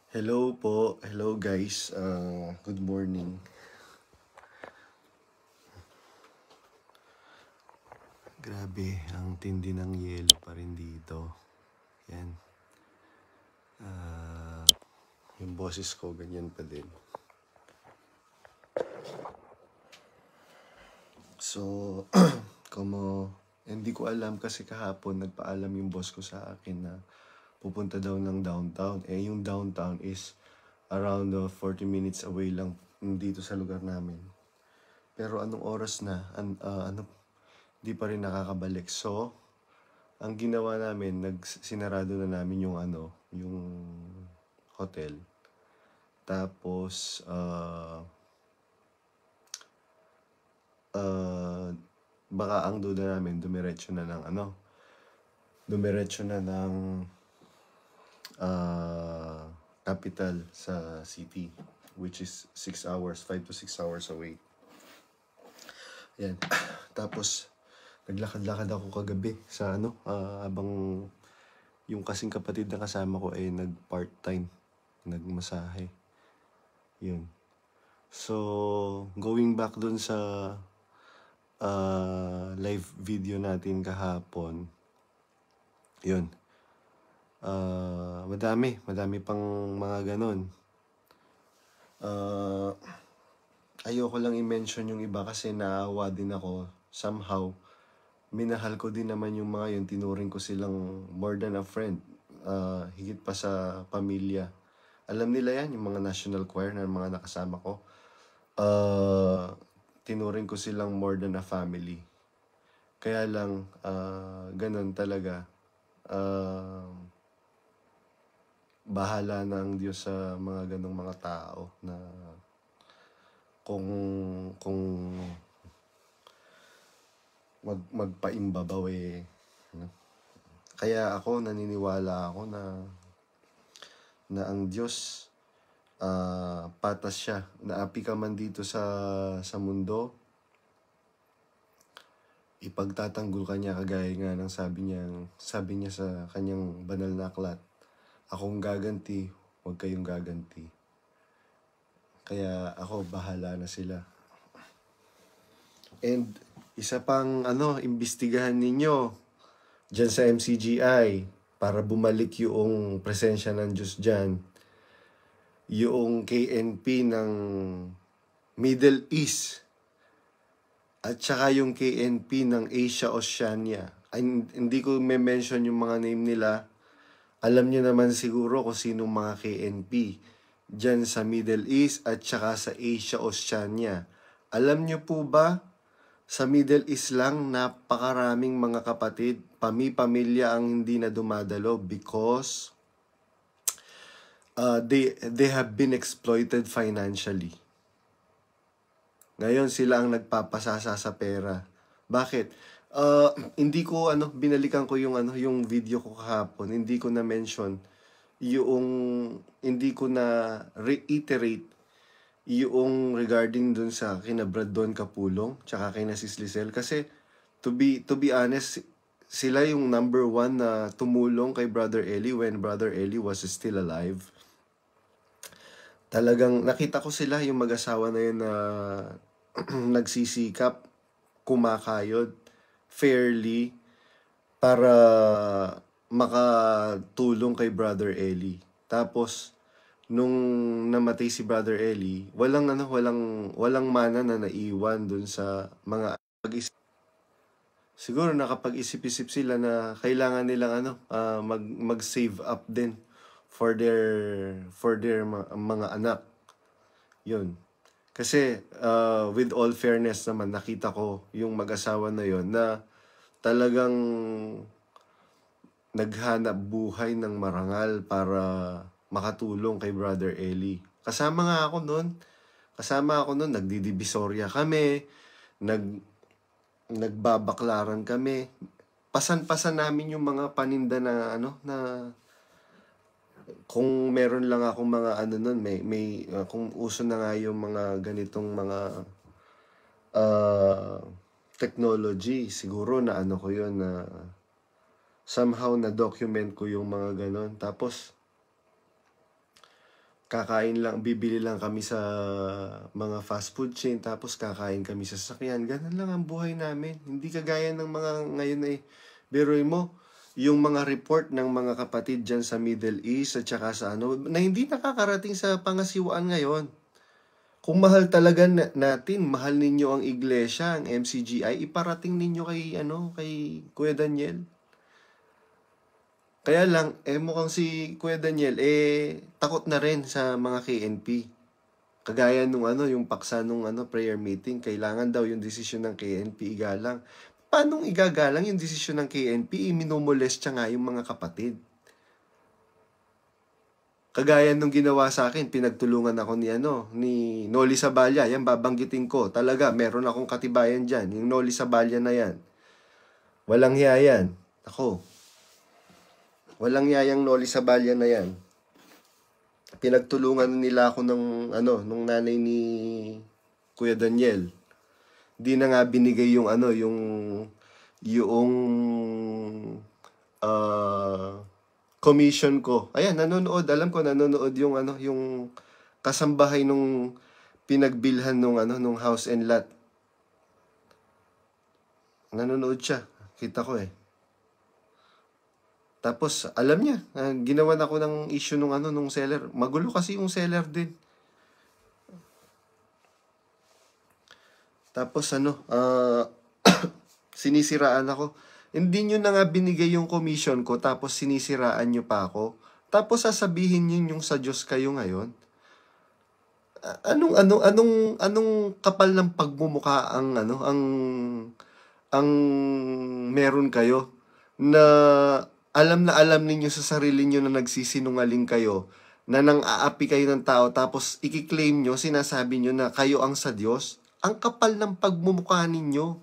Hello po. Hello guys. Good morning. Grabe, ang tindi ng yelo pa rin dito. Yan. Yung boses ko, ganyan pa din. So, hindi ko alam kasi kahapon nagpaalam yung boss ko sa akin na pupunta daw ng downtown. Yung downtown is around 40 minutes away lang dito sa lugar namin. Pero anong oras na? Di pa rin nakakabalik. So, ang ginawa namin, sinarado na namin yung hotel. Tapos, baka ang duda namin, dumiretso na ng capital sa city, which is 6 hours, 5 to 6 hours away. Yan. Tapos, naglakad-lakad ako kagabi sa habang yung kasing kapatid na kasama ko ay nag-part-time, nagmasahe. Yun. So, going back dun sa live video natin kahapon, yun. Madami pang mga ganon. Ayoko lang i-mention yung iba kasi naawa din ako. Somehow, minahal ko din naman yung mga yun. Tinuring ko silang more than a friend. Higit pa sa pamilya. Alam nila yan, yung mga national choir na mga nakasama ko. Tinuring ko silang more than a family. Kaya lang, ganun talaga. Bahala na ang Diyos sa mga ganong mga tao na kung magpaimbabaw no? Kaya ako naniniwala ako na ang Diyos patas siya. Naapi ka man dito sa mundo, ipagtatanggol ka niya kagaya nga ng sabi niya sa kanyang banal na aklat, akong gaganti, huwag kayong gaganti. Kaya ako, bahala na sila. And isa pang imbestigahan ninyo dyan sa MCGI para bumalik yung presensya ng Diyos dyan. Yung KNP ng Middle East at saka yung KNP ng Asia Oceania. Hindi ko mention yung mga name nila. Alam niyo naman siguro kung sino mga KNP dyan sa Middle East at saka sa Asia Oceania. Alam niyo po ba, sa Middle East lang, napakaraming mga kapatid, pamilya ang hindi na dumadalo because they have been exploited financially. Ngayon sila ang nagpapasasa sa pera. Bakit? Hindi ko binalikan ko yung video ko kahapon. Hindi ko na mention hindi ko na reiterate yung regarding dun sa kina Brad Don Capulong tsaka kay Sis Lizelle kasi to be honest, sila yung number one na tumulong kay Brother Eli when Brother Eli was still alive. Talagang nakita ko sila, yung mag-asawa na yun na nagsisikap, kumakayod fairly para makatulong kay Brother Eli. Tapos nung namatay si Brother Eli, walang mana na naiwan dun sa mga siguro nakapag-isip-isip sila na kailangan nilang mag-save up din for their mga anak. Yun. Kasi with all fairness naman, nakita ko yung mag-asawa na yon na talagang naghanap buhay ng marangal para makatulong kay Brother Eli. Kasama ako noon, nagdidivisoria kami, nagbabaklaran kami. Pasan-pasan namin yung mga paninda na na kung meron lang akong mga noon, may kung uso na nga yung mga ganitong mga technology, siguro na ko yun na somehow na document ko yung mga ganon. Tapos kakain lang, bibili lang kami sa mga fast food chain, tapos kakain kami sa sasakyan. Ganun lang ang buhay namin. Hindi kagaya ng mga ngayon ay, biruin mo, yung mga report ng mga kapatid dyan sa Middle East at saka sa ano, na hindi nakakarating sa pangasiwaan ngayon. Kung mahal talaga natin, mahal ninyo ang iglesia, ang MCGI, iparating ninyo kay, kay Kuya Daniel. Kaya lang, mukhang si Kuya Daniel, takot na rin sa mga KNP. Kagaya nung yung paksa nung prayer meeting, kailangan daw yung desisyon ng KNP igalang. Paano igagalang yung desisyon ng KNP? Minumolest nga yung mga kapatid. Kagaya nung ginawa sa akin, pinagtulungan ako ni Noli Saballa. Yan, babanggitin ko. Talaga, meron akong katibayan dyan. Yung Noli Saballa na yan. Walang hiya yan. Ako. Walang yayang Noli Saballa na yan. Pinagtulungan nila ako nung nanay ni Kuya Daniel. Di na nga binigay yung commission ko. Ayan, nanonood. Alam ko nanonood yung kasambahay nung pinagbilhan nung house and lot. Nanonood siya. Kita ko eh. Tapos, alam niya, ginawan ako ng issue nung seller. Magulo kasi yung seller din. Tapos, sinisiraan ako. Hindi nyo na nga binigay yung commission ko, tapos sinisiraan nyo pa ako. Tapos, sasabihin nyo yung sa Diyos kayo ngayon. Anong kapal ng pagmumukha ang meron kayo na alam ninyo sa sarili nyo na nagsisinungaling kayo, na nang-aapi kayo ng tao, tapos ikiklaim nyo, sinasabi nyo na kayo ang sa Diyos. Ang kapal ng pagmumukha ninyo.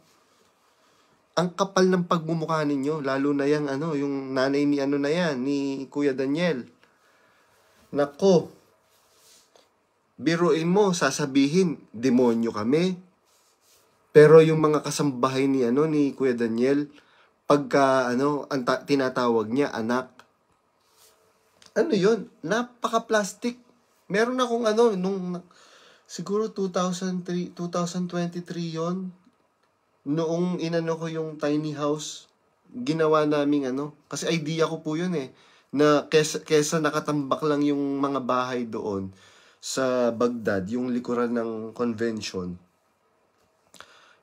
Ang kapal ng pagmumukha ninyo. Lalo na yung nanay ni ni Kuya Daniel. Nako. Biruin mo, sasabihin, demonyo kami. Pero yung mga kasambahay ni Kuya Daniel, pagka tinatawag niya anak, yun, napaka-plastic. Meron akong nung siguro 2023 yon, noong ko yung tiny house, ginawa naming kasi idea ko po yun na kesa nakatambak lang yung mga bahay doon sa Baghdad, yung likuran ng convention,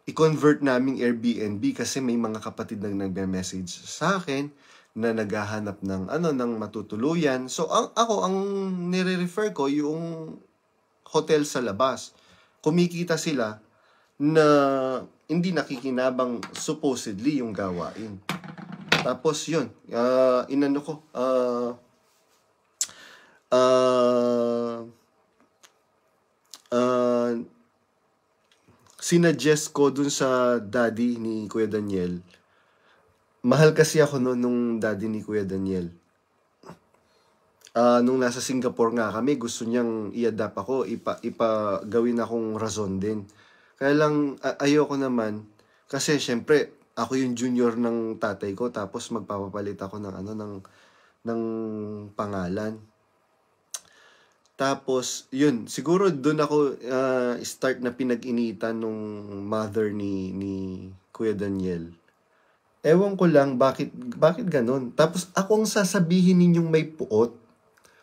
i-convert naming Airbnb kasi may mga kapatid nang nagme-message sa akin na naghahanap ng ng matutuluyan. So ako ang nire-refer ko yung hotel sa labas. Kumikita sila na hindi nakikinabang supposedly yung gawain. Tapos yun, sinuggest ko dun sa daddy ni Kuya Daniel. Mahal kasi ako nung daddy ni Kuya Daniel. Nung nasa Singapore nga kami, gusto niyang i-adapt ako, gawin akong rason din. Kaya lang, ayoko naman, kasi syempre, ako yung junior ng tatay ko, tapos magpapapalit ako ng pangalan. Tapos, yun, siguro doon ako start na pinag-initan nung mother ni Kuya Daniel. Ewan ko lang bakit ganun. Tapos ako ang sasabihin ninyong may puot.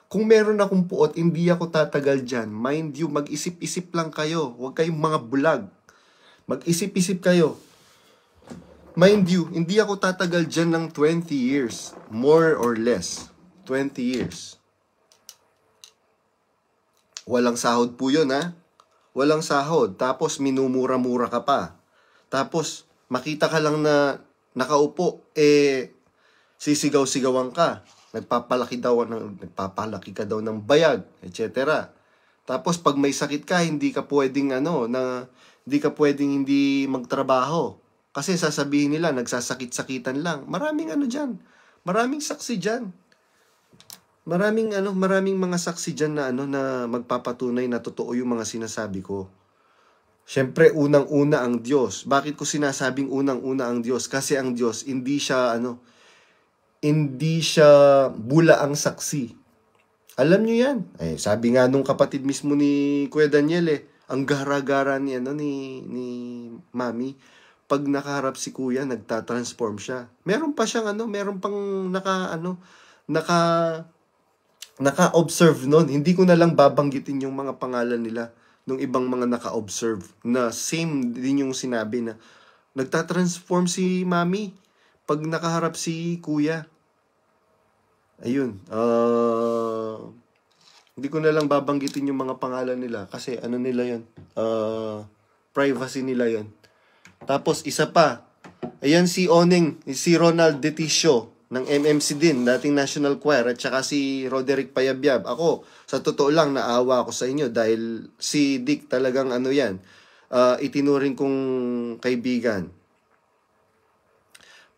Kung meron akong puot, hindi ako tatagal dyan. Mind you, mag-isip-isip lang kayo. Huwag kayong mga bulag. Mag-isip-isip kayo. Mind you, hindi ako tatagal dyan ng 20 years. More or less. 20 years. Walang sahod po yun, ha? Walang sahod. Tapos, minumura-mura ka pa. Tapos, makita ka lang na nakaupo, sisigaw-sigawan ka. Nagpapalaki ka daw ng bayag, etc. Tapos, pag may sakit ka, hindi ka pwedeng, hindi magtrabaho. Kasi sasabihin nila, nagsasakit-sakitan lang. Maraming dyan. Maraming saksi dyan. Maraming mga saksi dyan na magpapatunay na totoo yung mga sinasabi ko. Siyempre, unang-una ang Diyos. Bakit ko sinasabing unang-una ang Diyos? Kasi ang Diyos, hindi siya bula ang saksi. Alam nyo yan. Sabi nga nung kapatid mismo ni Kuya Daniel ang gara-gara ni Mami. Pag nakaharap si Kuya, nagtatransform siya. Meron pa siyang meron pang naka-observe nun. Hindi ko na lang babanggitin yung mga pangalan nila nung ibang mga naka-observe na same din yung sinabi na nagtatransform si Mami pag nakaharap si Kuya. Ayun. Hindi ko na lang babanggitin yung mga pangalan nila kasi nila yun. Privacy nila yun. Tapos isa pa. Ayan si Ronald Deticio ng MMC din, dating National Choir, at saka si Roderick Payabyab. Ako, sa totoo lang, naawa ako sa inyo dahil si Dick talagang itinuring kong kaibigan.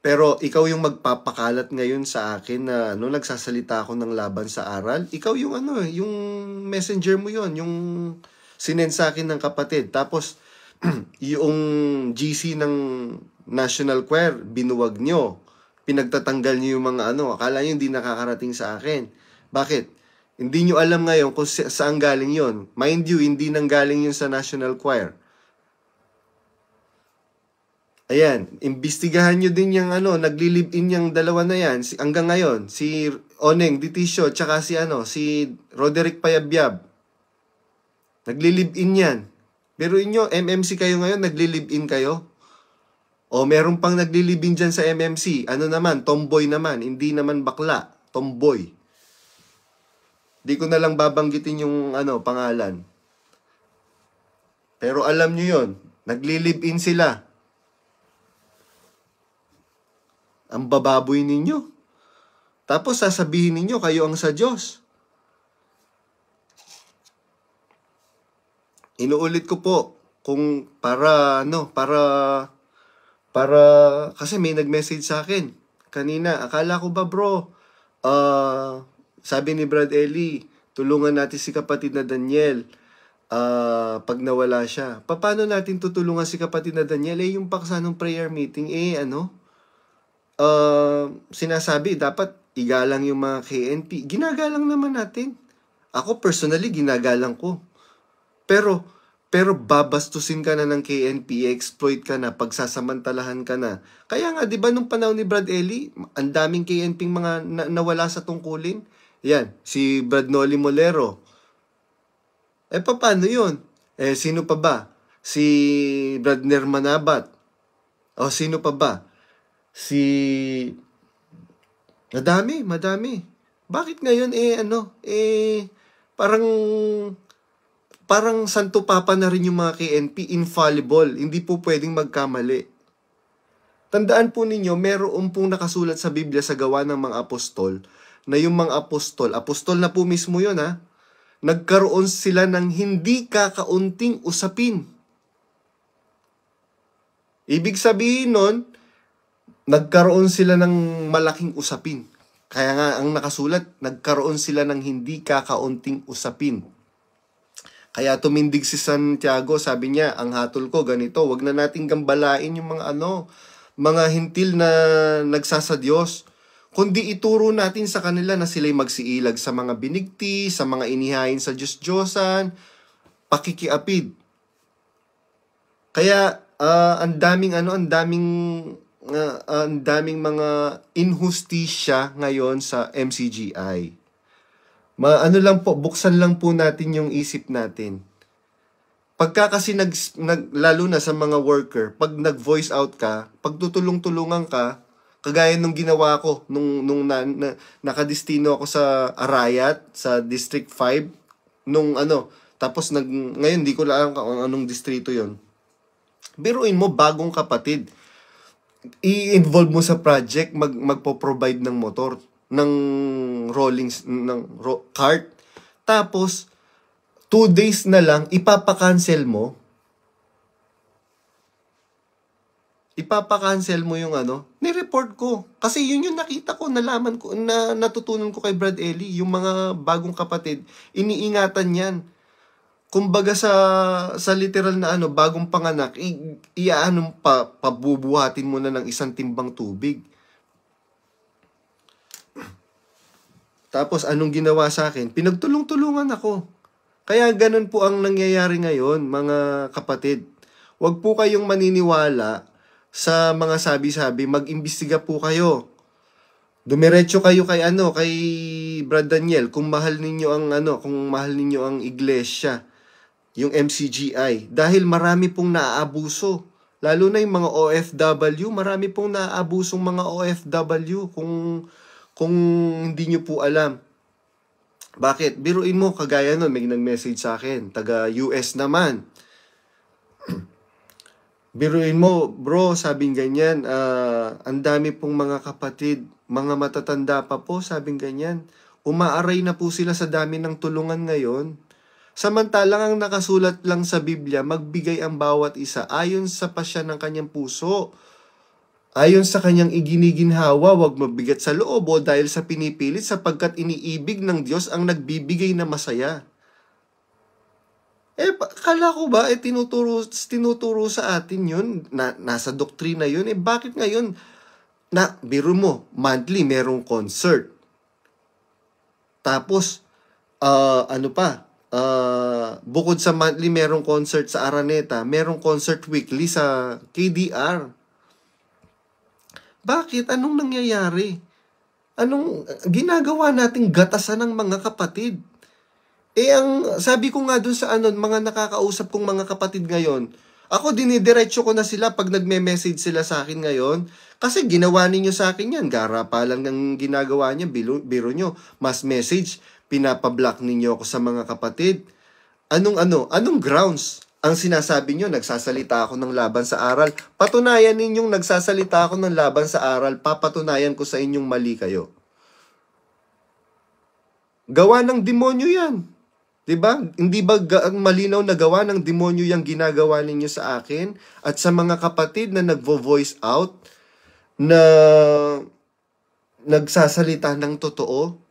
Pero ikaw yung magpapakalat ngayon sa akin na nagsasalita ako ng laban sa aral. Ikaw yung yung messenger mo yon, yung sinend sa akin ng kapatid. Tapos yung GC ng National Choir, binuwag nyo. Pinagtatanggal nyo yung mga akala nyo hindi nakakarating sa akin. Bakit? Hindi nyo alam ngayon kung saan galing yon. Mind you, hindi nang galing yun sa National Choir. Ayan, imbestigahan nyo din yung nagli-live-in yung dalawa na yan. Hanggang ngayon, si Oneng Deticio, tsaka si Roderick Payabyab. Nagli-live-in yan. Pero inyo, MMC kayo ngayon, nagli-live-in kayo? O meron pang nagli-live-in dyan sa MMC. Naman, tomboy naman. Hindi naman bakla, tomboy. Di ko na lang babanggitin yung pangalan. Pero alam nyo yon, nagli-live-in sila. Ang bababoy ninyo. Tapos sasabihin ninyo, kayo ang sa Diyos. Inuulit ko po, kung para kasi may nag-message sa akin kanina. Akala ko ba bro, sabi ni Brad Eli, tulungan natin si kapatid na Daniel pag nawala siya. Paano natin tutulungan si kapatid na Daniel? Yung paksa ng prayer meeting, sinasabi, dapat igalang yung mga KNP. Ginagalang naman natin. Ako personally, ginagalang ko. Pero babastusin ka na ng KNP, exploit ka na, pagsasamantalahan ka na. Kaya nga, di ba nung panahon ni Brad Eli, ang daming KNP mga nawala sa tungkulin? Yan, si Brad Noli Molero. Paano yun? Sino pa ba? Si Bradner Manabat. O, sino pa ba? Madami. Bakit ngayon, parang Santo Papa na rin yung mga KNP, infallible, hindi po pwedeng magkamali. Tandaan po ninyo, meron pong nakasulat sa Biblia sa Gawa ng mga Apostol, na yung mga apostol na po mismo yun nagkaroon sila ng hindi kakaunting usapin. Ibig sabihin nun, nagkaroon sila ng malaking usapin. Kaya nga, ang nakasulat, nagkaroon sila ng hindi kakaunting usapin. Kaya tumindig si Santiago, sabi niya, ang hatol ko ganito, wag na nating gambalain yung mga hintil na nagsasadyos, kundi ituro natin sa kanila na sila'y magsiilag sa mga binigti, sa mga inihain sa Diyos-Diyosan, pakikiapid. Kaya ang daming mga inhustisya ngayon sa MCGI. Buksan lang po natin yung isip natin. Pagka kasi lalo na sa mga worker, pag nag-voice out ka, pag tutulong-tulungan ka, kagaya nung ginawa ko, nung nakadestino ako sa Arayat, sa District 5, tapos ngayon di ko lang kung anong distrito yon. Biruin mo, bagong kapatid, i-involve mo sa project, magpo-provide ng motor, ng cart. Tapos 2 days na lang ipapa-cancel mo. Yung ni-report ko. Kasi yun yung nakita ko, nalaman ko, natutunan ko kay Brad Eli, yung mga bagong kapatid, iniingatan yan. Kumbaga sa literal na bagong panganak, pabubuhatin mo na ng 1 timbang tubig. Tapos anong ginawa sa akin? Pinagtulong-tulungan ako. Kaya ganun po ang nangyayari ngayon, mga kapatid. Huwag po kayong maniniwala sa mga sabi-sabi, mag-imbestiga po kayo. Dumiretso kayo kay kay Brad Daniel kung mahal ninyo ang iglesia, yung MCGI, dahil marami pong naaabuso. Lalo na yung mga OFW, marami pong naaabusong mga OFW kung hindi nyo po alam. Bakit? Biruin mo, kagaya nun, may nag-message sa akin, taga US naman. Biruin mo, bro, sabing ganyan, ang dami pong mga kapatid, mga matatanda pa po, sabing ganyan. Umaaray na po sila sa dami ng tulungan ngayon. Samantalang ang nakasulat lang sa Biblia, magbigay ang bawat isa ayon sa pasya ng kanyang puso. Ayon sa kanyang iginiginhawa, wag mabigat sa loob o dahil sa pinipilit, sapagkat iniibig ng Diyos ang nagbibigay na masaya. Kala ko ba, tinuturo sa atin yun, nasa doktrina yun, bakit ngayon, biro mo, monthly merong concert. Tapos, bukod sa monthly merong concert sa Araneta, merong concert weekly sa KDR. Bakit? Anong nangyayari? Anong ginagawa nating gatasan ng mga kapatid? Ang sabi ko nga dun sa mga nakakausap kong mga kapatid ngayon, ako dinidiretso ko na sila pag nagme-message sila sa akin ngayon, kasi ginawa ninyo sa akin yan, gara pa lang ng ginagawa niya, biro nyo, mas message, pinapablock ninyo ako sa mga kapatid. Anong grounds? Ang sinasabi nyo, nagsasalita ako ng laban sa aral. Patunayan ninyong nagsasalita ako ng laban sa aral, papatunayan ko sa inyong mali kayo. Gawa ng demonyo yan. Diba? Hindi ba malinaw na gawa ng demonyo yung ginagawa ninyo sa akin at sa mga kapatid na nagvo-voice out, na nagsasalita ng totoo?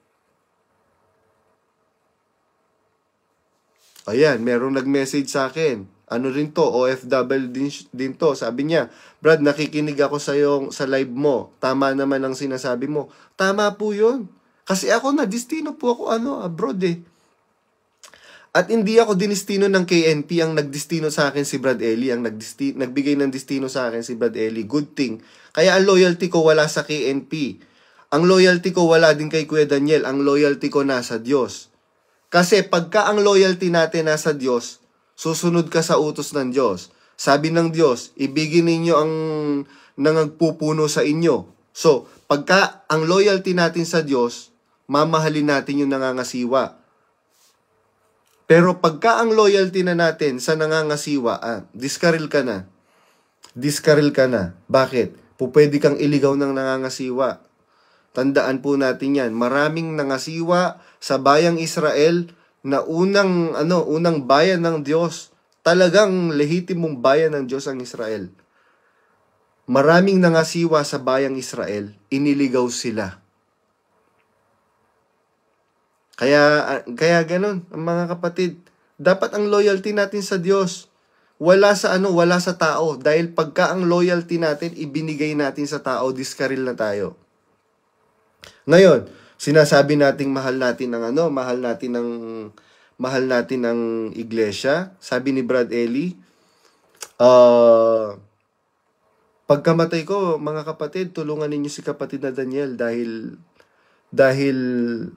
Ayan, merong nag-message sa akin. Ano rin to, OFW din to. Sabi niya, Brad, nakikinig ako sa live mo. Tama naman ang sinasabi mo. Tama po yun. Kasi ako na-destino po ako abroad eh. At hindi ako dinistino ng KNP, ang nagdestino sa akin si Brad Eli, ang nagbigay ng destino sa akin si Brad Eli. Good thing. Kaya ang loyalty ko wala sa KNP. Ang loyalty ko wala din kay Kuya Daniel. Ang loyalty ko nasa Diyos. Kasi pagka ang loyalty natin nasa Diyos, susunod ka sa utos ng Diyos. Sabi ng Diyos, ibigin ninyo ang nangagpupuno sa inyo. So, pagka ang loyalty natin sa Diyos, mamahalin natin yung nangangasiwa. Pero pagka ang loyalty na natin sa nangangasiwa, diskaril ka na. Diskaril ka na. Bakit? Pwede kang iligaw ng nangangasiwa. Tandaan po natin yan. Maraming nangasiwa sa bayang Israel na unang bayan ng Diyos. Talagang lehitimong bayan ng Diyos ang Israel. Maraming nangasiwa sa bayang Israel, iniligaw sila. Kaya ganun, mga kapatid. Dapat ang loyalty natin sa Diyos. Wala sa tao. Dahil pagka ang loyalty natin, ibinigay natin sa tao, diskaril na tayo. Ngayon, sinasabi nating mahal natin ang iglesia. Sabi ni Brad Eli, pagkamatay ko, mga kapatid, tulungan ninyo si kapatid na Daniel dahil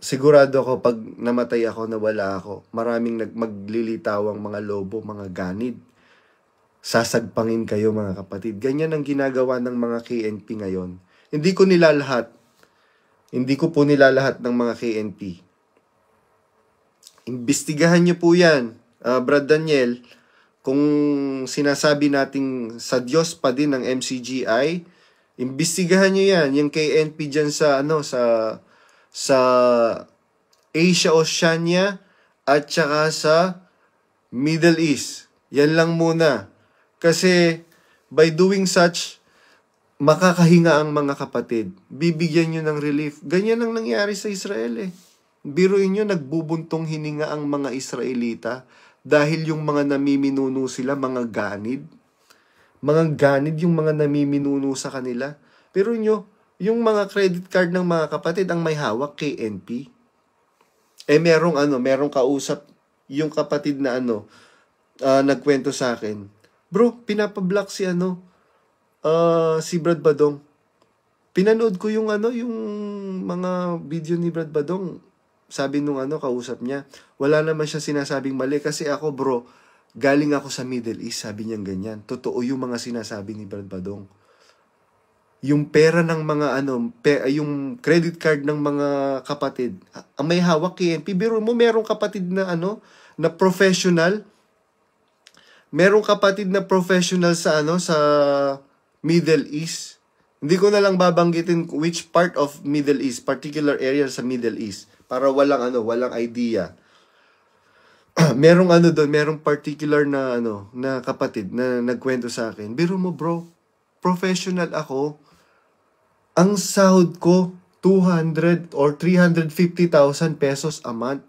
sigurado ako pag namatay ako, nawala ako, maraming maglilitawang mga lobo, mga ganid. Sasagpangin kayo, mga kapatid. Ganyan ang ginagawa ng mga KNP ngayon. Hindi ko po nilalahat ng mga KNP. Imbestigahan nyo po yan, Brad Daniel, kung sinasabi nating sa Diyos pa din ng MCGI, imbestigahan nyo yan, yung KNP dyan sa Asia, Oceania, at saka sa Middle East. Yan lang muna. Kasi, by doing such, makakahinga ang mga kapatid. Bibigyan nyo ng relief. Ganyan ang nangyari sa Israel eh. Biruin nyo, nagbubuntong hininga ang mga Israelita dahil yung mga namiminuno sila, mga ganid. Mga ganid yung mga namiminuno sa kanila. Pero nyo, Yung mga credit card ng mga kapatid ang may hawak KNP. Merong kausap yung kapatid na nagkwento sa akin. Bro, pinapablock si Brad Badong. Pinanood ko yung mga video ni Brad Badong. Sabi nung kausap niya, wala naman siya sinasabing mali kasi ako, bro, galing ako sa Middle East, sabi niya ganyan. Totoo yung mga sinasabi ni Brad Badong. Yung pera ng mga yung credit card ng mga kapatid, ang may hawak KNP. Biro mo, merong kapatid na na professional. Merong kapatid na professional sa sa Middle East. Hindi ko na lang babanggitin which part of Middle East, particular area sa Middle East, para walang idea. Merong doon, merong particular na na kapatid na nagkwento sa akin. Biro mo, bro, professional ako. Ang sahod ko 200 or 350,000 pesos a month.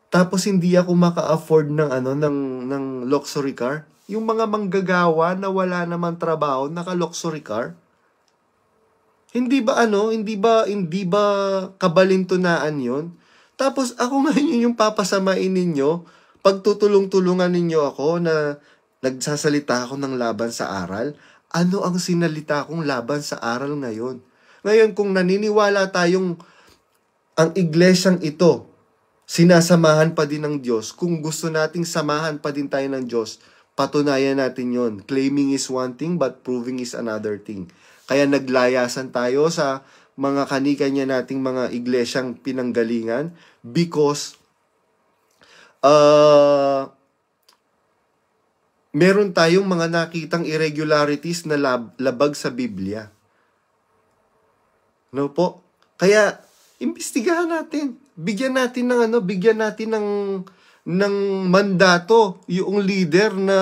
Tapos hindi ako maka-afford ng luxury car. Yung mga manggagawa na wala naman trabaho, naka-luxury car. Hindi ba kabalintunaan 'yon? Tapos ako ngayon yung papasamain ninyo, pagtutulong-tulungan ninyo ako na nagsasalita ako ng laban sa aral. Ano ang sinalita kong laban sa aral ngayon? Ngayon, kung naniniwala tayong ang iglesyang ito, sinasamahan pa din ng Diyos, kung gusto nating samahan pa din tayo ng Diyos, patunayan natin yon. Claiming is one thing, but proving is another thing. Kaya naglayasan tayo sa mga kani-kanya nating mga iglesyang pinanggalingan because meron tayong mga nakitang irregularities na labag sa Biblia. No po? Kaya, imbestigahan natin. Bigyan natin ng mandato yung leader na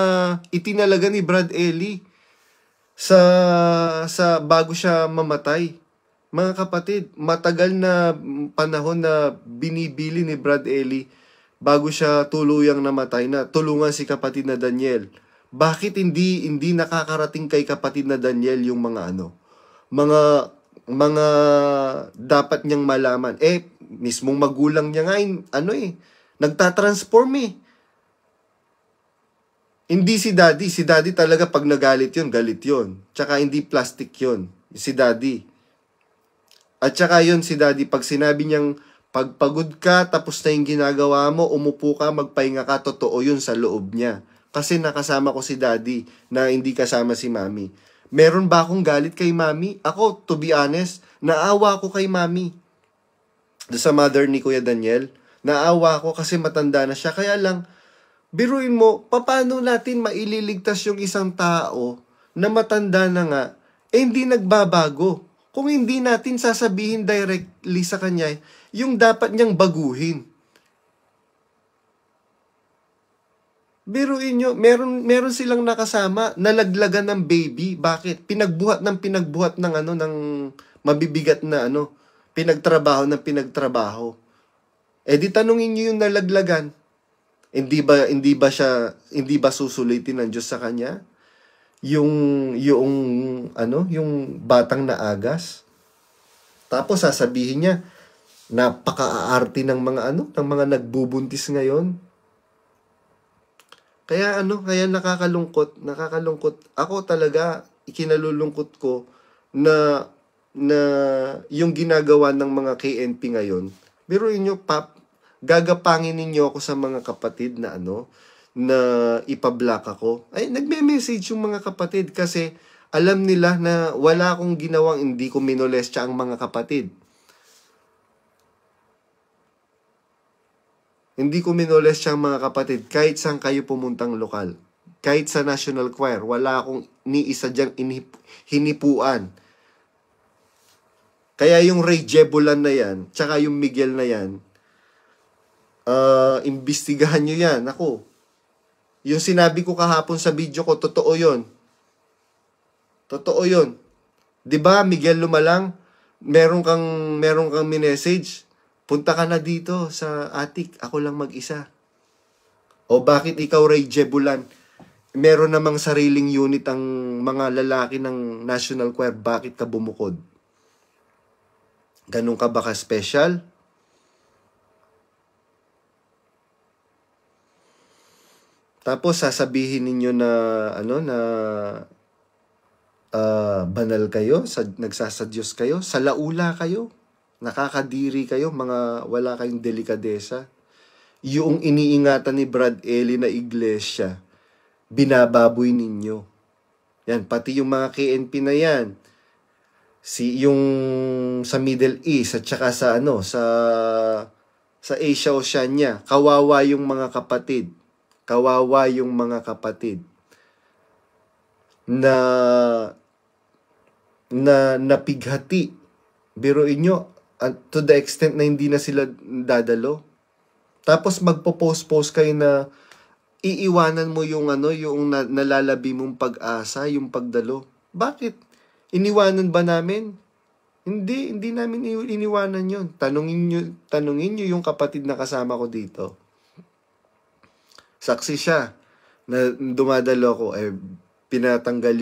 itinalaga ni Brad Ely sa bago siya mamatay. Mga kapatid, matagal na panahon na binibili ni Brad Ely bago siya tuluyang namatay na tulungan si kapatid na Daniel. Bakit hindi nakakarating kay kapatid na Daniel yung mga mga dapat niyang malaman? Mismong magulang niya nga nagtatransform eh. Hindi si daddy talaga pag nagalit yun, galit yun. Tsaka hindi plastic yun, si daddy. At tsaka yun si daddy, pag sinabi niyang pagpagod ka, tapos na yung ginagawa mo, umupo ka, magpahinga ka, totoo yun sa loob niya. Kasi nakasama ko si daddy na hindi kasama si mami. Meron ba akong galit kay mami? Ako, to be honest, naawa ko kay mami. Sa mother ni Kuya Daniel, naawa ko kasi matanda na siya. Kaya lang, biruin mo, paano natin maililigtas yung isang tao na matanda na nga, hindi nagbabago? Kung hindi natin sasabihin directly sa kanya, yung dapat niyang baguhin. Biruin nyo, meron silang nakasama, nalaglagan ng baby. Bakit? Pinagbuhat ng ng mabibigat na pinagtrabaho. Di tanungin nyo yung nalaglagan. Hindi ba susulitin ng Diyos sa kanya? Yung batang na agas. Tapos sasabihin niya, napaka-aarte ng mga nagbubuntis ngayon. Kaya nakakalungkot. Ako talaga, ikinalulungkot ko na yung ginagawa ng mga KNP ngayon. Pero gagapangin ninyo ako sa mga kapatid na na ipablock ako. Nagme-message yung mga kapatid kasi alam nila na wala akong ginawang hindi ko minolestya ang mga kapatid. Hindi ko minolestya ang mga kapatid kahit saan kayo pumuntang lokal. Kahit sa National Choir, wala akong ni isa diyang hinipuan. Kaya yung Ray Jebulan na yan, tsaka yung Miguel na yan, imbestigahan nyo yan. Ako, yung sinabi ko kahapon sa video ko, totoo yun. Totoo yun. 'Di ba, Miguel Lumalang, meron kang minessage. Punta ka na dito sa attic, ako lang mag-isa. O bakit ikaw, Ray Jebulan, meron namang sariling unit ang mga lalaki ng National Choir, bakit ka bumukod? Ganun ka ba ka-special? Tapos sasabihin ninyo na banal kayo, nagsasadyos kayo, salaula kayo, nakakadiri kayo, mga wala kayong delikadesa. Yung iniingatan ni Brad Eli na iglesia, binababoy ninyo. Yan, pati yung mga KNP na yan, yung sa Middle East at saka sa Asia Oceania, kawawa yung mga kapatid. Kawawa yung mga kapatid na napighati. Biruin nyo, to the extent na hindi na sila dadalo. Tapos magpo-post kayo na iiwanan mo yung nalalabi mong pag-asa, yung pagdalo. Bakit? Iniwanan ba namin? Hindi namin iniwanan yun. Tanungin nyo yung kapatid na kasama ko dito. Saksi siya na dumadalo ko, tinanggal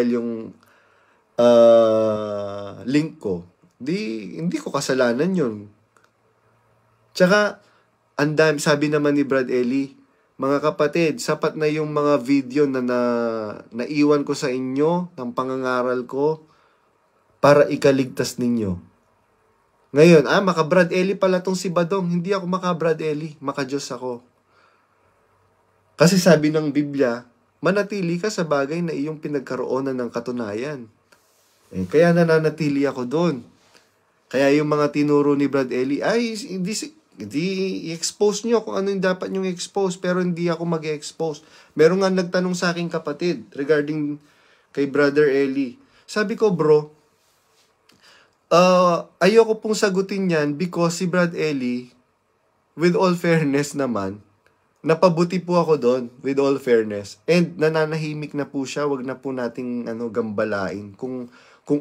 yung link ko. Hindi ko kasalanan yun. Tsaka, sabi naman ni Brad Eli, mga kapatid, sapat na yung mga video na naiwan ko sa inyo, ng pangangaral ko, para ikaligtas ninyo. Ngayon, maka Brad Eli pala tong si Badong. Hindi ako maka Brad Eli, maka Diyos ako. Kasi sabi ng Biblia, manatili ka sa bagay na iyong pinagkaroonan ng katunayan. Kaya nananatili ako doon. Kaya yung mga tinuro ni Brad Eli, hindi i-expose nyo kung ano yung dapat nyo i-expose, pero hindi ako mag-expose. Meron nga nagtanong sa aking kapatid regarding kay Brother Eli. Sabi ko, bro, ayoko pong sagutin yan because si Brad Eli, with all fairness naman, napabuti po ako doon, with all fairness. And nananahimik na po siya, wag na po nating gambalain. Kung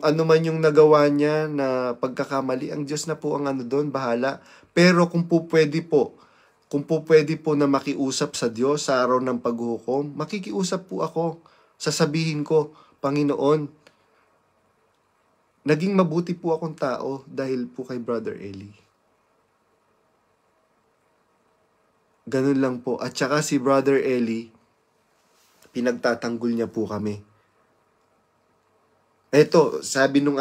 ano man yung nagawa niya na pagkakamali, ang Diyos na po ang doon, bahala. Pero kung po pwede po na makiusap sa Diyos sa araw ng paghuhukom, makikiusap po ako. Sasabihin ko, Panginoon, naging mabuti po akong tao dahil po kay Brother Eli. Ganun lang po. At saka si Brother Eli, pinagtatanggol niya po kami. Eto, sabi nung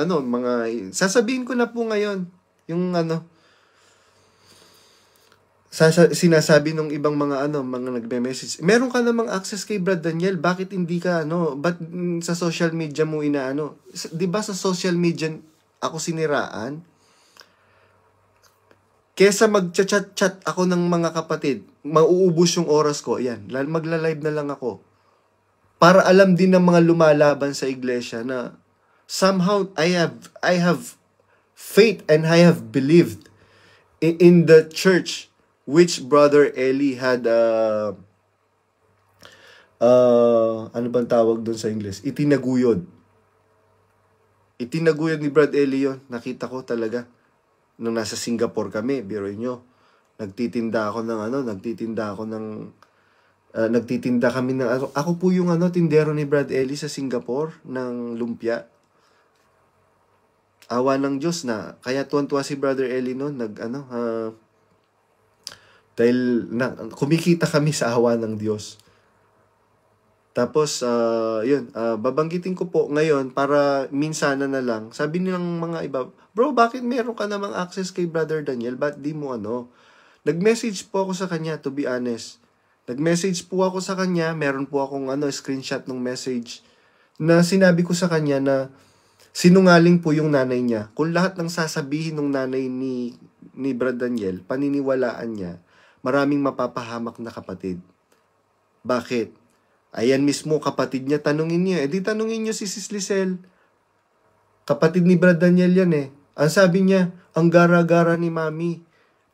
sasabihin ko na po ngayon, yung sinasabi nung ibang mga nagme-message. Meron ka namang access kay Brad Daniel, bakit hindi ka ba't sa social media mo 'di ba sa social media ako siniraan? Kesa mag-chat ako ng mga kapatid, mauubos yung oras ko. Ayan, magla-live na lang ako. Para alam din ng mga lumalaban sa iglesia na somehow I have faith and I have believed in the church which Brother Eli had ano bang tawag doon sa English? Itinaguyod ni Brad Eli yun. Nakita ko talaga nung nasa Singapore kami, biruin nyo. Nagtitinda kami ng ako po yung tindero ni Brad Eli sa Singapore ng lumpia. Awa ng Diyos na kaya tuwan-tuwa si Brother Eli noon dahil kumikita kami sa awa ng Diyos. Tapos babanggitin ko po ngayon para minsana na lang. Sabi nilang mga iba, bro, bakit meron ka namang access kay Brother Daniel? Ba't di mo Nag-message po ako sa kanya, to be honest. Nag-message po ako sa kanya, meron po akong screenshot ng message na sinabi ko sa kanya na sinungaling po yung nanay niya. Kung lahat ng sasabihin ng nanay ni Brad Daniel, paniniwalaan niya, maraming mapapahamak na kapatid. Bakit? Ayan mismo, kapatid niya, tanungin niya. Di tanungin niyo si Sis Lisel. Kapatid ni Brad Daniel yan Ang sabi niya, ang gara-gara ni Mami.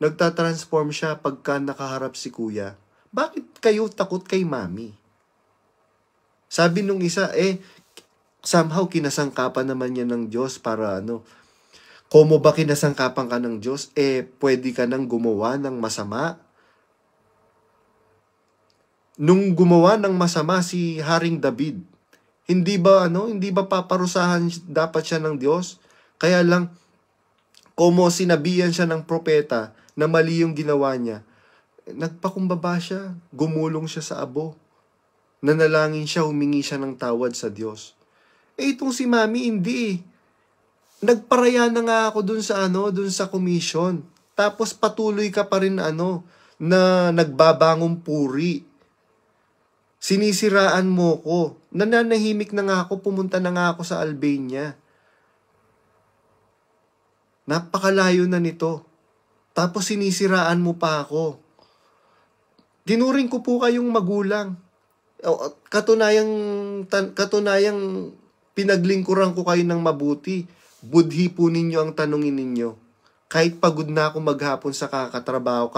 Nagtatransform siya pagka nakaharap si Kuya. Bakit kayo takot kay Mami? Sabi nung isa, somehow kinasangkapan naman niya ng Diyos para Komo ba kinasangkapan ka ng Diyos? Pwede ka nang gumawa ng masama? Nung gumawa ng masama si Haring David, hindi ba paparusahan dapat siya ng Diyos? Kaya lang Como sinabihan siya ng propeta na mali yung ginawa niya, nagpakumbaba siya, gumulong siya sa abo. Nanalangin siya, humingi siya ng tawad sa Diyos. Itong si Mami, hindi. Nagparaya na nga ako dun sa commission. Tapos patuloy ka pa rin na nagbabangong puri. Sinisiraan mo ko. Nananahimik na nga ako, pumunta na nga ako sa Albania. Napakalayo na nito. Tapos sinisiraan mo pa ako. Tinuring ko po kayong magulang. Katunayang pinaglingkuran ko kayo ng mabuti. Budhi po ninyo ang tanungin ninyo. Kahit pagod na ako maghapon sa kakatrabaho,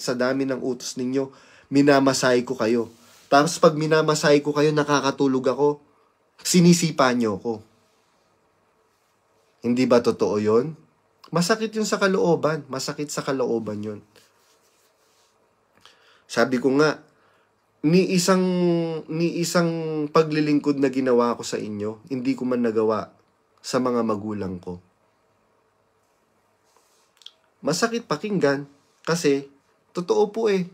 sa dami ng utos ninyo, minamasay ko kayo. Tapos pag minamasay ko kayo, nakakatulog ako, sinisipa nyo ko. Hindi ba totoo yon? Masakit yun sa kalooban. Masakit sa kalooban yun. Sabi ko nga, ni isang paglilingkod na ginawa ko sa inyo, hindi ko man nagawa sa mga magulang ko. Masakit pakinggan kasi totoo po eh.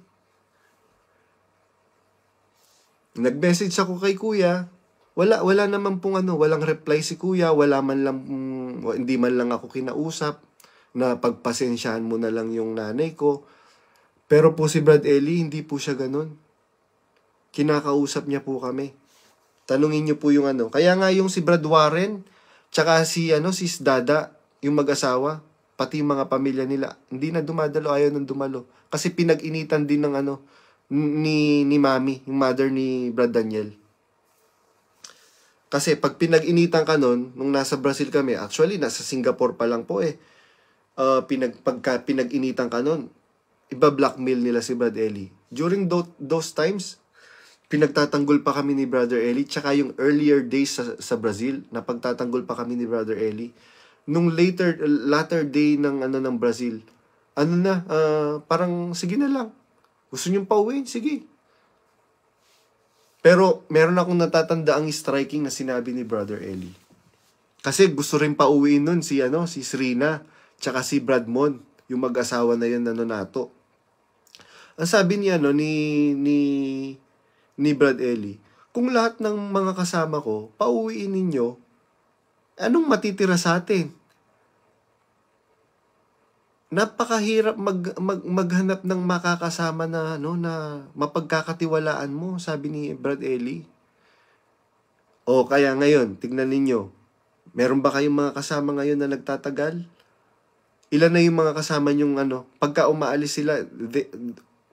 Nag-message ako kay kuya, wala naman pong walang reply si kuya, hindi man lang ako kinausap na pagpasensyahan mo na lang yung nanay ko. Pero po si Brad Eli, hindi po siya ganun. Kinakausap niya po kami. Tanungin niyo po yung Kaya nga yung si Brad Warren, tsaka si Dada, yung mag-asawa, pati yung mga pamilya nila, hindi na dumadalo, ayaw nang dumalo. Kasi pinag-initan din ng ni Mami, yung mother ni Brad Daniel. Kasi pag pinag-initan ka nun, nung nasa Brazil kami, actually nasa Singapore pa lang po eh. Pagka pinag-initan ka nun, iba-blackmail nila si Brad Eli. During those times, pinagtatanggol pa kami ni Brother Eli, tsaka yung earlier days sa Brazil, na pagtatanggol pa kami ni Brother Eli. Nung latter day ng Brazil, parang sige na lang. Gusto niyong pauwiin? Sige. Pero meron akong natatanda ang striking na sinabi ni Brother Eli. Kasi gusto rin pauwiin nun si Srina, tsaka si Bradmon, yung mag-asawa na yun na Nonato. Ang sabi niya ni Brad Eli, kung lahat ng mga kasama ko, pauwiin ninyo, anong matitira sa atin? Napakahirap maghanap ng makakasama na na mapagkakatiwalaan mo, sabi ni Brad Eli. O kaya ngayon, tignan ninyo, meron ba kayong mga kasama ngayon na nagtatagal? Ilan na yung mga kasama nyong pagka umaalis sila,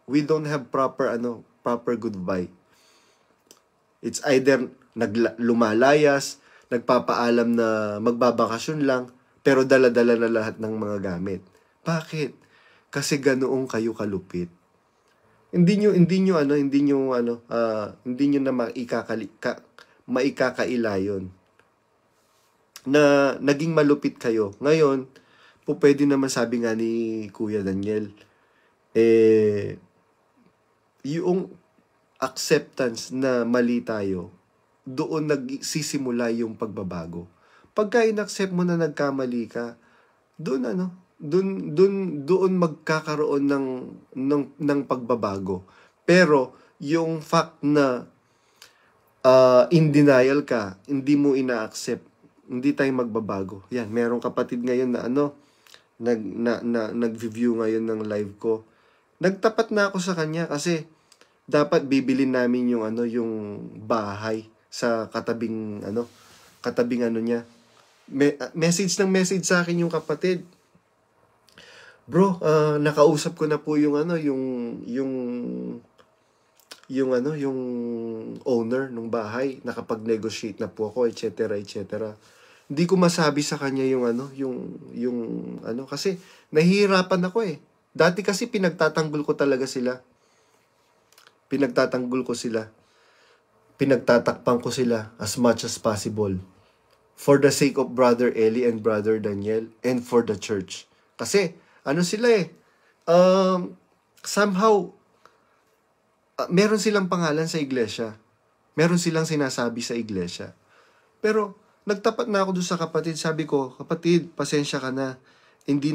we don't have proper goodbye. It's either lumalayas, nagpapaalam na magbabakasyon lang, pero dala-dala na lahat ng mga gamit. Bakit? Kasi ganoong kayo kalupit. Hindi nyo na maikakaila yun. Na naging malupit kayo. Ngayon, po pwede naman sabi nga ni Kuya Daniel, yung acceptance na mali tayo, doon nagsisimula yung pagbabago. Pagka in-accept mo na nagkamali ka, doon magkakaroon ng pagbabago. Pero yung fact na in denial ka, hindi mo ina-accept, hindi tayo magbabago. Yan, merong kapatid ngayon na nag-view ngayon ng live ko. Nagtapat na ako sa kanya kasi dapat bibilin namin yung bahay sa katabing niya. Message sa akin yung kapatid. Bro, nakausap ko na po yung owner ng bahay, nakapag-negotiate na po ako, etc. Hindi ko masabi sa kanya kasi nahihirapan ako eh. Dati kasi pinagtatanggol ko sila. Pinagtatakpan ko sila as much as possible. For the sake of Brother Eli and Brother Daniel and for the church. Kasi, sila eh, somehow, meron silang pangalan sa iglesia. Meron silang sinasabi sa iglesia. Pero, nagtapat na ako doon sa kapatid. Sabi ko, kapatid, pasensya ka na. hindi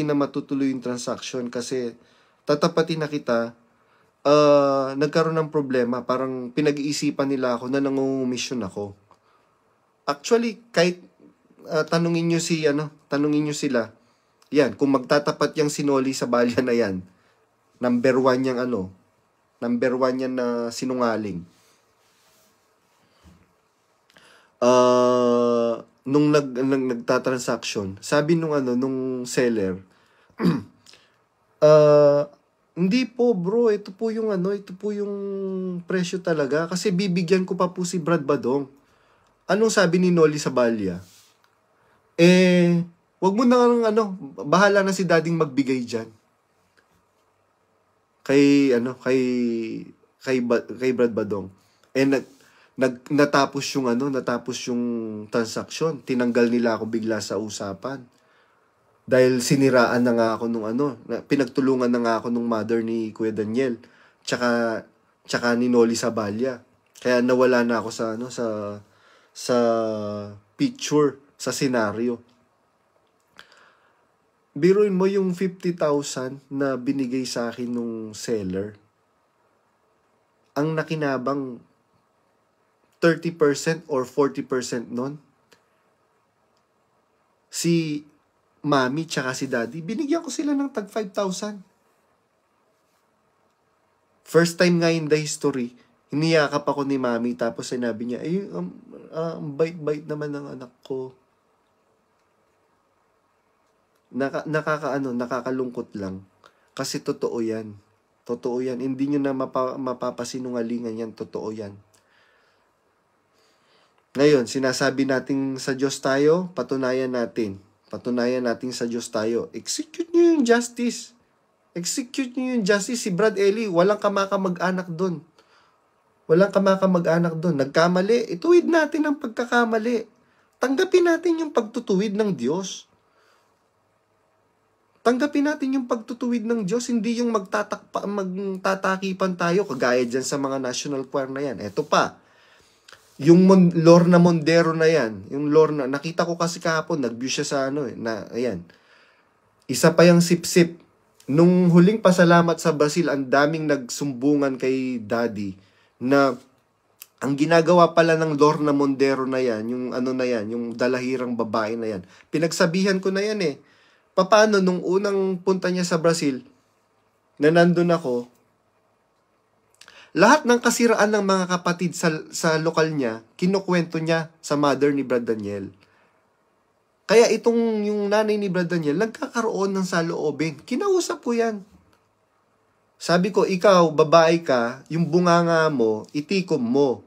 na matutuloy yung transaction kasi tatapatin na kita, nagkaroon ng problema. Parang pinag-iisipan nila ako na nangungumisyon ako. Actually, kahit tanungin nyo sila, yan, kung magtatapat yung sinoli sa balya na yan, number 1 yan na sinungaling. Nung nagtatransaction, sabi nung seller, hindi po bro, ito po yung presyo talaga kasi bibigyan ko pa po si Brad Badong. Anong sabi ni Noli sa balya? Wag mo na bahala na si dading magbigay diyan. Kay Brad Badong. Natapos yung transaction. Tinanggal nila ako bigla sa usapan. Dahil siniraan na nga ako pinagtulungan na nga ako nung mother ni Kuya Daniel. Tsaka ni Noli Sabalya. Kaya nawala na ako sa picture, sa senaryo. Biruin mo yung 50,000 na binigay sa akin nung seller. Ang nakinabang 30% or 40% nun, si mami tsaka si daddy, binigyan ko sila ng tag 5,000. First time nga in the history, hiniyakap ako ni mami tapos sinabi niya, ang bait-bait naman ng anak ko. Nakakalungkot lang. Kasi totoo yan. Totoo yan. Hindi nyo na mapapasinungalingan yan. Totoo yan. Ngayon, sinasabi natin sa Diyos tayo, patunayan natin. Patunayan natin sa Diyos tayo. Execute nyo yung justice. Execute nyo yung justice. Si Brad Eli, walang kamakamag-anak doon. Walang kamakamag-anak doon. Nagkamali. Ituwid natin ang pagkakamali. Tanggapin natin yung pagtutuwid ng Diyos. Tanggapin natin yung pagtutuwid ng Diyos, hindi yung magtatakipan tayo, kagaya dyan sa mga national choir na yan. Eto pa, yung Lorna Mondero na yan, yung Lorna, nakita ko kasi kahapon, nag-view siya sa ayan. Isa pa yung sip-sip. Nung huling pasalamat sa Brazil, ang daming nagsumbungan kay Daddy, na ang ginagawa pala ng Lorna Mondero na yan, yung yung dalahirang babae na yan, pinagsabihan ko na yan Paano nung unang punta niya sa Brazil, na nandun ako, lahat ng kasiraan ng mga kapatid sa lokal niya, kinukwento niya sa mother ni Brad Daniel. Kaya yung nanay ni Brad Daniel, nagkakaroon ng saloobin. Kinausap ko yan. Sabi ko, ikaw, babae ka, yung bunganga mo, itikom mo.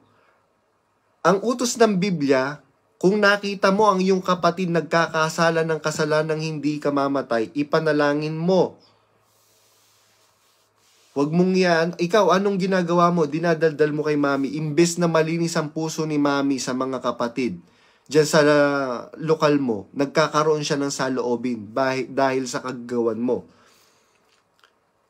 Ang utos ng Biblia, kung nakita mo ang iyong kapatid nagkakasala ng kasalanang hindi ka mamatay, ipanalangin mo. Huwag mong yan. Ikaw, anong ginagawa mo? Dinadaldal mo kay mami. Imbes na malinis ang puso ni mami sa mga kapatid, diyan sa lokal mo, nagkakaroon siya ng saloobin dahil sa kagagawan mo.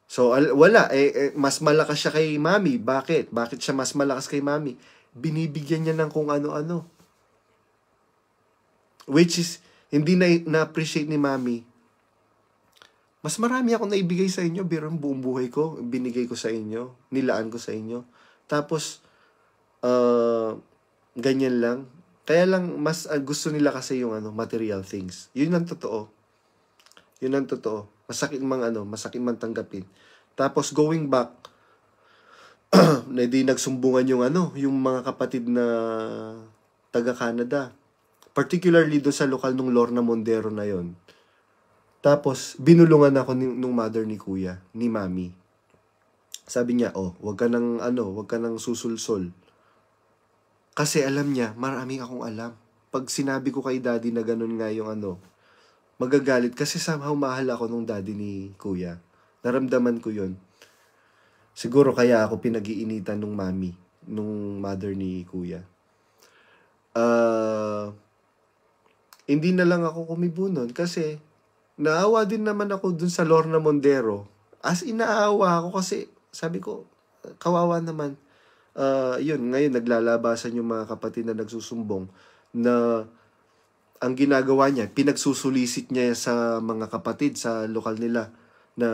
So, wala. Mas malakas siya kay mami. Bakit? Bakit siya mas malakas kay mami? Binibigyan niya ng kung ano-ano. Which is, hindi na-appreciate ni mami. Mas marami akong naibigay sa inyo, pero ang buong buhay ko, binigay ko sa inyo, nilaan ko sa inyo. Tapos, ganyan lang. Kaya lang, mas gusto nila kasi yung material things. Yun ang totoo. Yun ang totoo. Masakit man tanggapin. Tapos, going back, na di nagsumbungan yung mga kapatid na taga-Canada. Particularly doon sa lokal nung Lorna Mondero na yon. Tapos, binulungan ako nung mother ni Kuya, ni Mami. Sabi niya, wag ka nang susulsol. Kasi alam niya, marami akong alam. Pag sinabi ko kay Daddy na ganun nga yung magagalit. Kasi somehow mahal ako nung Daddy ni Kuya. Naramdaman ko yon. Siguro kaya ako pinag-iinitan nung Mami, nung mother ni Kuya. Hindi na lang ako kumibo nun kasi naawa din naman ako dun sa Lorna Mondero. As in, naawa ako kasi sabi ko, kawawa naman. Yun, ngayon naglalabasan yung mga kapatid na nagsusumbong na ang ginagawa niya, pinagsusulisit niya sa mga kapatid sa lokal nila na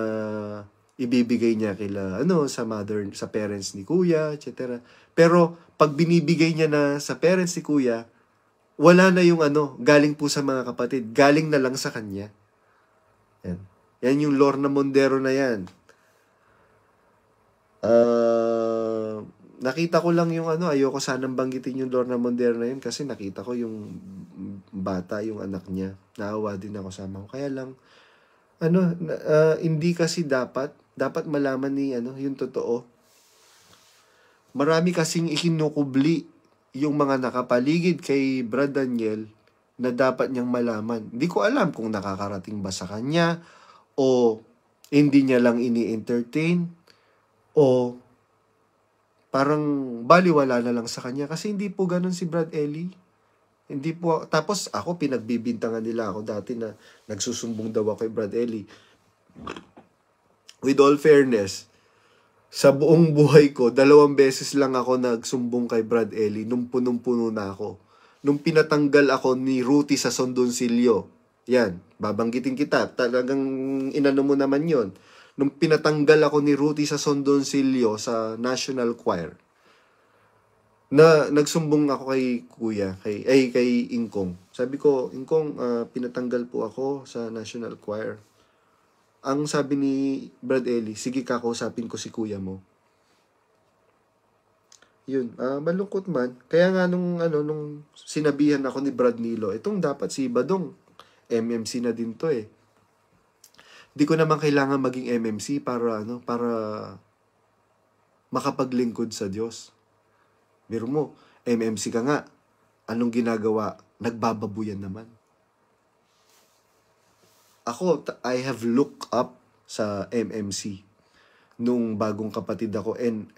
ibibigay niya kila sa mother, sa parents ni kuya, etc. Pero pag binibigay niya na sa parents ni kuya, wala na yung galing po sa mga kapatid, galing na lang sa kanya. Yan. Yan yung Lorna Mondero na yan. Nakita ko lang yung ayoko sanang banggitin yung Lorna Mondero na yun kasi nakita ko yung bata, yung anak niya. Naawa din ako sa ko. Kaya lang, hindi kasi dapat malaman ni yung totoo. Marami kasing ikinukubli yung mga nakapaligid kay Brad Daniel na dapat niyang malaman. Hindi ko alam kung nakakarating ba sa kanya o hindi niya lang ini-entertain o parang baliwala na lang sa kanya kasi hindi po ganun si Brad Ellie. Hindi po, tapos ako pinagbibintangan nila ako dati na nagsusumbong daw ako kay Brad Ellie. With all fairness, sa buong buhay ko, 2 beses lang ako nagsumbong kay Brad Ellie nung punong-puno na ako. Nung pinatanggal ako ni Ruti sa Sondonsilyo. Yan, babanggitin kita. Talagang inano mo naman yon. Nung pinatanggal ako ni Ruti sa Sondonsilyo sa National Choir, na nagsumbong ako kay kuya, kay Ingkong. Sabi ko, Ingkong, pinatanggal po ako sa National Choir. Ang sabi ni Brad Ellie, sige kakausapin ko si kuya mo. Yun, malungkot man. Kaya nga nung sinabihan ako ni Brad Nilo, itong dapat si Badong, MMC na din to eh. Di ko naman kailangan maging MMC para makapaglingkod sa Diyos. Biro mo, MMC ka nga. Anong ginagawa? Nagbababuyan naman. Ako, I have looked up sa MMC nung bagong kapatid ako and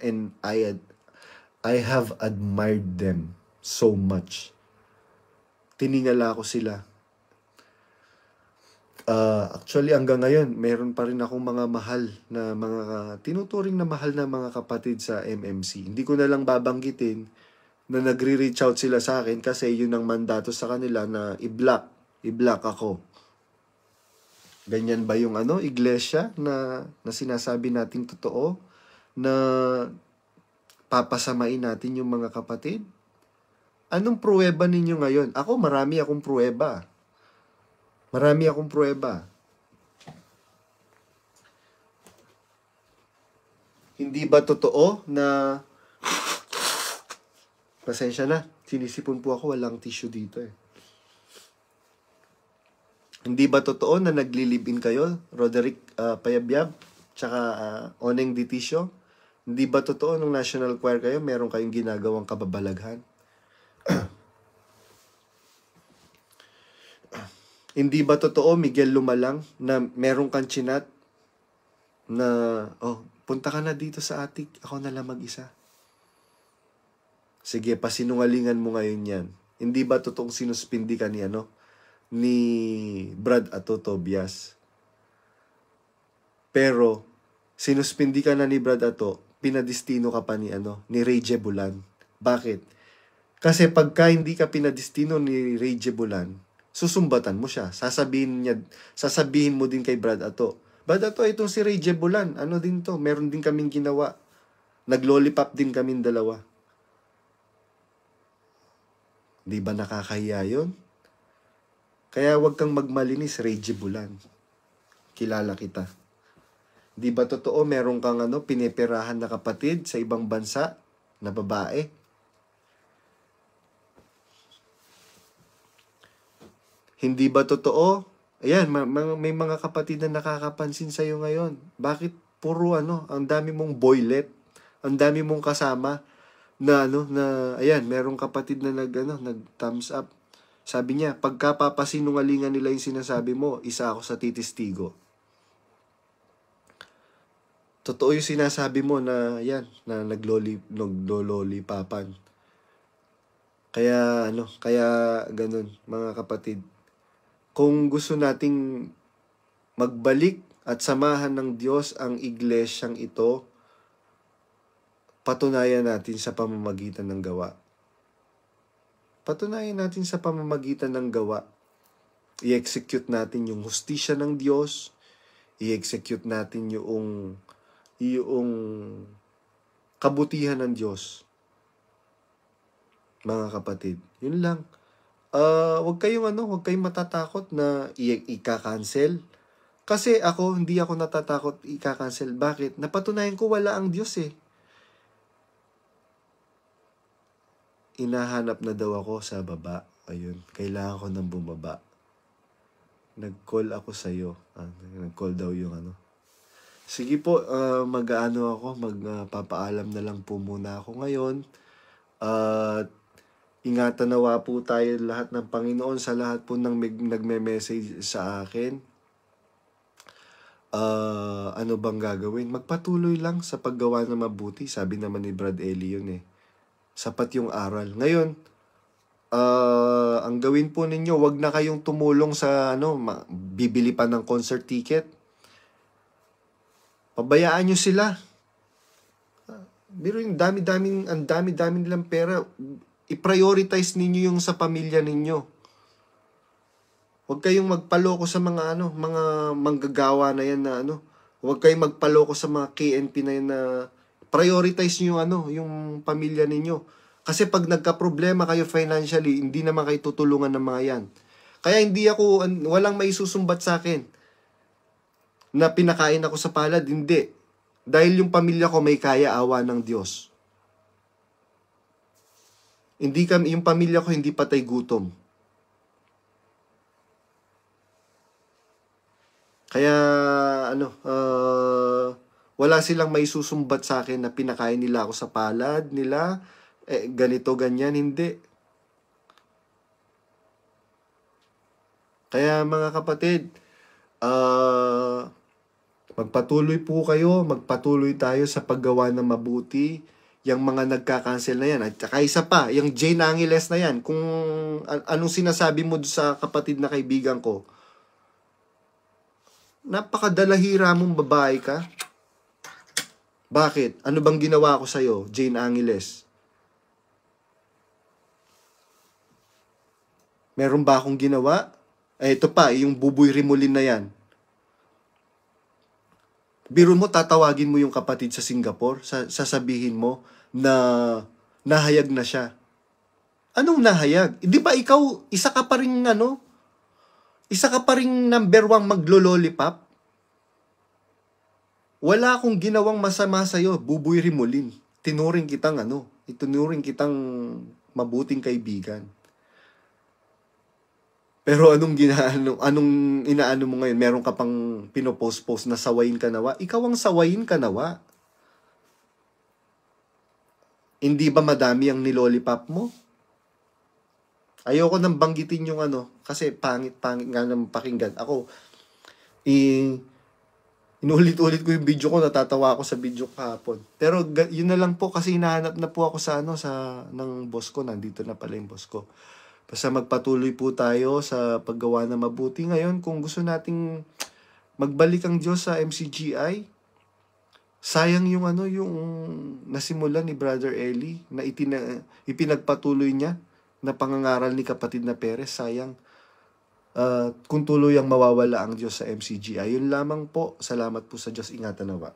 I have admired them so much. Tiningala ko sila. Actually, hanggang ngayon, meron pa rin akong mga mahal na tinuturing na mahal na mga kapatid sa MMC. Hindi ko na lang babanggitin na nagre-reach out sila sa akin kasi yun ang mandato sa kanila na i-block ako. Ganyan ba yung iglesia na sinasabi nating totoo na papasamain natin yung mga kapatid? Anong pruweba ninyo ngayon? Ako, marami akong pruweba. Hindi ba totoo na pasensya na, sinisipon po ako, walang tissue dito eh. Hindi ba totoo na nagli-live-in kayo, Roderick Payabyab, tsaka Oneng Ditisio? Hindi ba totoo nung National Choir kayo, meron kayong ginagawang kababalaghan? Hindi ba totoo, Miguel Lumalang, na meron kang chinat na, punta ka na dito sa atik, ako na lang mag-isa. Sige, pasinungalingan mo ngayon yan. Hindi ba totoong sinuspindi ka ni Brad Ato Tobias? Pero, sinuspindi ka na ni Brad Ato, pinadistino ka pa ni Ray Jebulan. Bakit? Kasi pagka hindi ka pinadistino ni Ray Jebulan, susumbatan mo siya. Sasabihin mo din kay Brad Ato, Brad Ato, itong si Ray Jebulan, din to, meron din kaming ginawa. Nag-lollipop din kaming dalawa. Di ba nakakahiya yun? Kaya wag kang magmalinis, Ray Jebulan. Kilala kita. Di ba totoo, meron kang pinipirahan na kapatid sa ibang bansa na babae? Hindi ba totoo? Ayan, may mga kapatid na nakakapansin sa'yo ngayon. Bakit puro ang dami mong boylet, ang dami mong kasama na ayan, merong kapatid na nag-thumbs up. Sabi niya, pagka papasinungalingan nila yung sinasabi mo, isa ako sa titistigo. Totoo yung sinasabi mo na yan, na naglololipapan. Kaya ganun, mga kapatid. Kung gusto nating magbalik at samahan ng Diyos ang iglesyang ito, patunayan natin sa pamamagitan ng gawa. Patunayan natin sa pamamagitan ng gawa. i-execute natin yung hustisya ng Diyos, i-execute natin yung kabutihan ng Diyos. Mga kapatid, yun lang. Huwag kayong matatakot na ika-cancel. Kasi hindi ako natatakot ika-cancel. Bakit? Napatunayan ko wala ang Diyos eh. Inahanap na daw ako sa baba. Ayun, kailangan ko nang bumaba. Nag-call ako sa'yo. Nag-call daw yung Sige po, magpapaalam na lang po muna ako ngayon. Ingatan nawa po tayo lahat ng Panginoon sa lahat po ng nagme-message sa akin. Ano bang gagawin? Magpatuloy lang sa paggawa ng mabuti. Sabi naman ni Brad Eli yun eh. Sapat yung aral. Ngayon, ang gawin po ninyo, wag na kayong tumulong sa bibili pa ng concert ticket. Pabayaan nyo sila. Pero yung ang dami-dami nilang pera, i-prioritize ninyo yung sa pamilya ninyo. Huwag kayong magpaloko sa mga manggagawa na yan na Huwag kayong magpaloko sa mga KNP na yan na prioritize nyo yung pamilya ninyo. Kasi pag nagka-problema kayo financially, hindi naman kayo tutulungan ng mga yan. Kaya walang maisusumbat sa akin na pinakain ako sa palad. Hindi. Dahil yung pamilya ko may kaya, awa ng Diyos. Yung pamilya ko hindi patay gutom. Kaya wala silang maisusumbat sa akin na pinakain nila ako sa palad nila. Ganito, ganyan, hindi. Kaya mga kapatid, magpatuloy po kayo, magpatuloy tayo sa paggawa ng mabuti. Yung mga nagka-cancel na yan. At saka isa pa, yung Jane Angeles na yan, kung anong sinasabi mo sa kapatid na kaibigan ko, napakadalahira mong babae ka. Bakit? Ano bang ginawa ko sa'yo, Jane Angeles? Meron ba akong ginawa? Ito pa, yung Buboy Rimulin na yan. Biro mo, tatawagin mo yung kapatid sa Singapore, sasabihin mo na nahayag na siya. Anong nahayag? Di ba ikaw, isa ka pa rin number 1 maglo-lollipop? Wala akong ginawang masama sa'yo, Buboy Rimulin. Itinuring kitang mabuting kaibigan. Pero anong inaano mo ngayon? Meron ka pang pinopost-post na sawayin ka nawa? Ikaw ang sawayin ka nawa. Hindi ba madami ang nilollipop mo? Ayoko nang banggitin yung kasi pangit-pangit nga naman pakinggan. Ako, inulit-ulit ko yung video ko, natatawa ako sa video kahapon. Pero yun na lang po kasi hinahanap na po ako ng boss ko. Nandito na pala yung boss ko. Basta magpatuloy po tayo sa paggawa na mabuti. Ngayon, kung gusto nating magbalik ang Diyos sa MCGI, sayang yung nasimulan ni Brother Eli na ipinagpatuloy niya na pangangaral ni kapatid na Perez. Sayang. Kung tuluyang mawawala ang Diyos sa MCGI. Yun lamang po. Salamat po sa Diyos. Ingatan nawa.